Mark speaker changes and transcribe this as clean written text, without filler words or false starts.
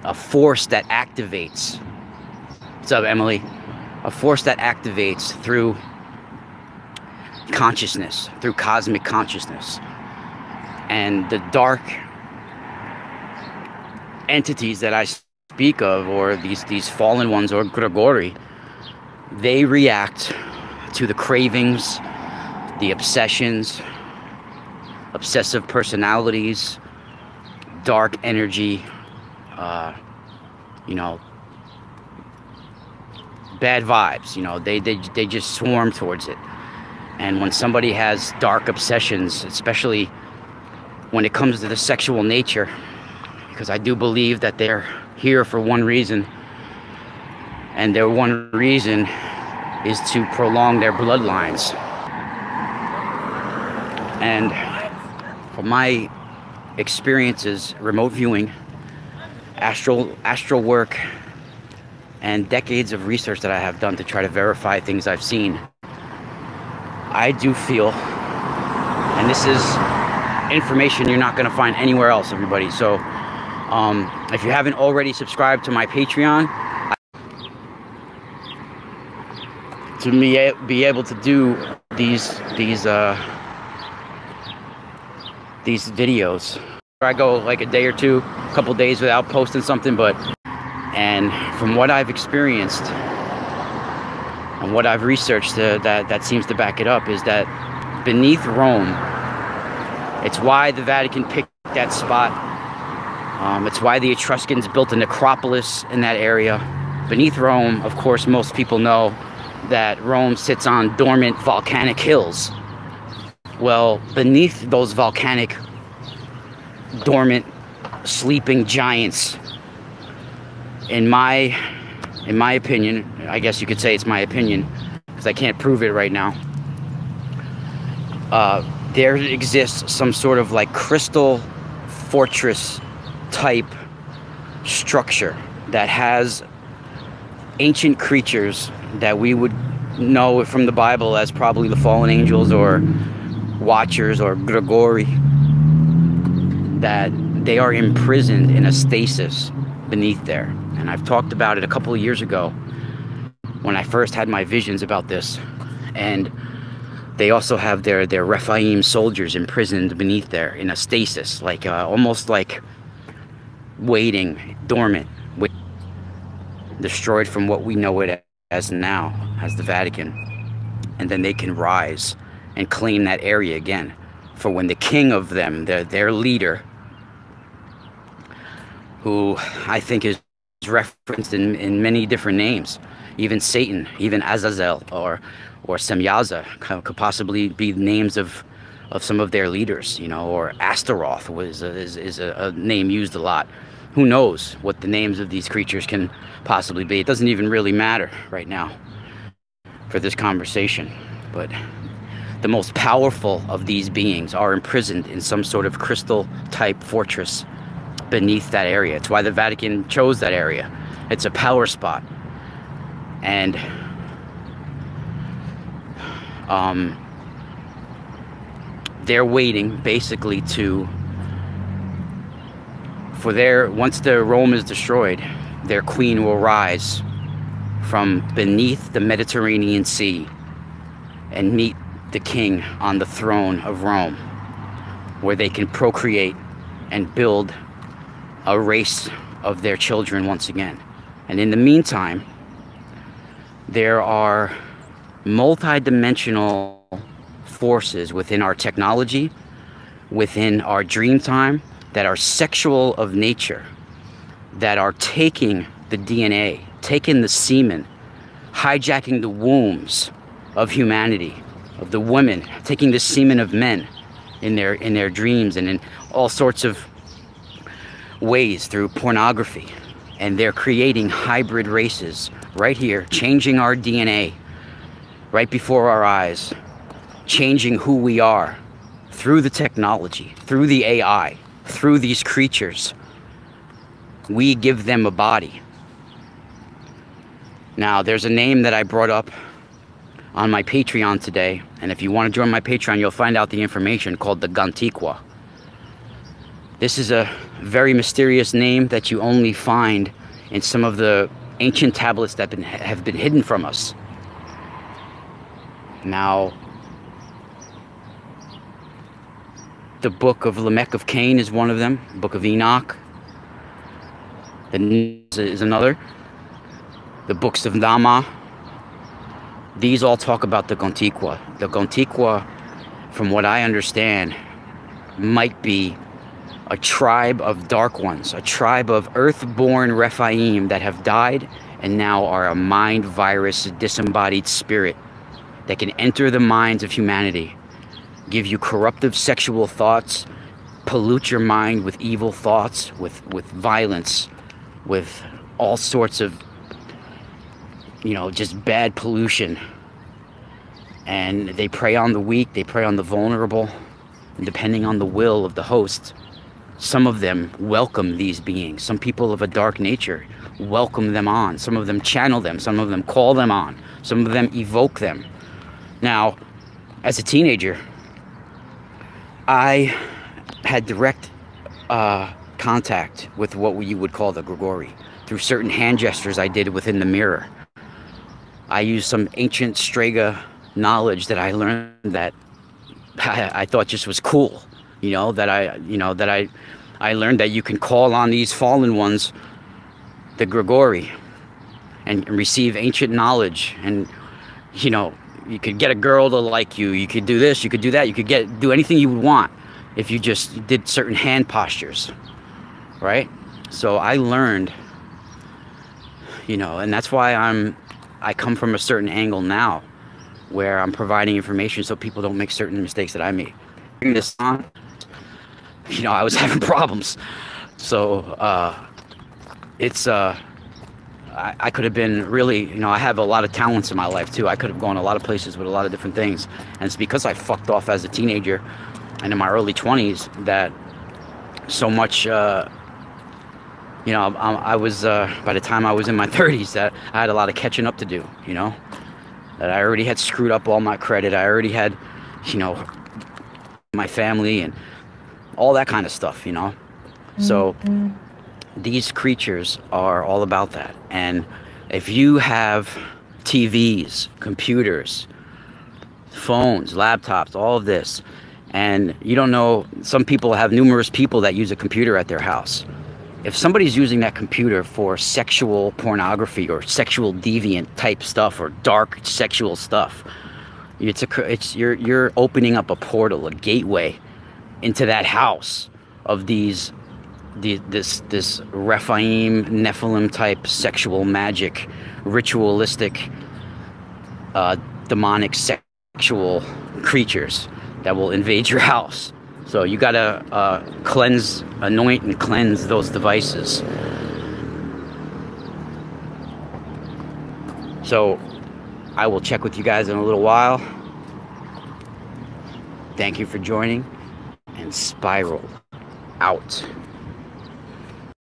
Speaker 1: a force that activates. What's up, Emily? A force that activates through consciousness, through cosmic consciousness. And the dark entities that I speak of, or these fallen ones, or Grigori, they react to the cravings, the obsessions, obsessive personalities, dark energy, you know, bad vibes. You know, they just swarm towards it. And when somebody has dark obsessions, especially when it comes to the sexual nature, because I do believe that they're here for one reason, and their one reason is to prolong their bloodlines. And from my experiences, remote viewing, astral work, and decades of research that I have done to try to verify things I've seen, I do feel, and this is information you're not going to find anywhere else, everybody. So if you haven't already subscribed to my Patreon, to be able to do these videos, I go like a day or two, a couple days without posting something, and from what I've experienced and what I've researched, that seems to back it up, is that beneath Rome, it's why the Vatican picked that spot. It's why the Etruscans built a necropolis in that area. Beneath Rome, of course, most people know that Rome sits on dormant volcanic hills. Well, beneath those volcanic, dormant, sleeping giants, in my opinion, I guess you could say it's my opinion, because I can't prove it right now, there exists some sort of like crystal fortress type structure that has ancient creatures that we would know from the Bible as probably the fallen angels or watchers or Grigori, that they are imprisoned in a stasis beneath there. And I've talked about it a couple of years ago when I first had my visions about this. And they also have their Rephaim soldiers imprisoned beneath there in a stasis, like almost like waiting, dormant, destroyed from what we know it as now, as the Vatican. And then they can rise and claim that area again for when the king of them, their leader, who I think is referenced in many different names, even Satan, even Azazel or Semyaza could possibly be names of some of their leaders, you know, or Astaroth is a name used a lot. Who knows what the names of these creatures can possibly be? It doesn't even really matter right now for this conversation. But the most powerful of these beings are imprisoned in some sort of crystal type fortress beneath that area. It's why the Vatican chose that area. It's a power spot. And they're waiting basically once the Rome is destroyed, their queen will rise from beneath the Mediterranean Sea and meet the king on the throne of Rome, where they can procreate and build a race of their children once again. And in the meantime, there are multi-dimensional forces within our technology, within our dream time, that are sexual of nature, that are taking the DNA, taking the semen, hijacking the wombs of humanity, of the women, taking the semen of men in their dreams and in all sorts of ways through pornography. And they're creating hybrid races right here, changing our DNA right before our eyes, changing who we are through the technology, through the AI, through these creatures. We give them a body. Now, there's a name that I brought up on my Patreon today, and if you want to join my Patreon, you'll find out the information, called the Gantiqua. This is a very mysterious name that you only find in some of the ancient tablets that have been hidden from us. Now, the Book of Lamech of Cain is one of them. The Book of Enoch is another. The books of Nama. These all talk about the Gontiqua. The Gontiqua, from what I understand, might be a tribe of dark ones, a tribe of earth-born Rephaim that have died and now are a mind virus, disembodied spirit that can enter the minds of humanity, give you corruptive sexual thoughts, pollute your mind with evil thoughts, with violence, with all sorts of, just bad pollution. And they prey on the weak, they prey on the vulnerable, and depending on the will of the host, some of them welcome these beings. Some people of a dark nature welcome them on. Some of them channel them. Some of them call them on. Some of them evoke them. Now, as a teenager, I had direct contact with what you would call the Grigori through certain hand gestures I did within the mirror. I used some ancient Strega knowledge that I learned that I thought just was cool. That I learned that you can call on these fallen ones, the Grigori, and receive ancient knowledge. And you could get a girl to like you. You could do this. You could do that. You could do anything you would want if you just did certain hand postures, right? So I learned, and that's why I come from a certain angle now, where I'm providing information so people don't make certain mistakes that I made. Bring this on. I was having problems. So I could have been really, I have a lot of talents in my life too. I could have gone a lot of places with a lot of different things. And it's because I fucked off as a teenager and in my early 20s that so much, I was, by the time I was in my 30s, that I had a lot of catching up to do, that I already had screwed up all my credit. I already had, my family and all that kind of stuff, So these creatures are all about that. And if you have TVs, computers, phones, laptops, all of this, and you don't know, some people have numerous people that use a computer at their house. If somebody's using that computer for sexual pornography or sexual deviant type stuff or dark sexual stuff, you're opening up a portal, a gateway into that house of this Rephaim, Nephilim type sexual magic, ritualistic, demonic sexual creatures that will invade your house. So you gotta anoint and cleanse those devices. So I will check with you guys in a little while. Thank you for joining, and Spiral out.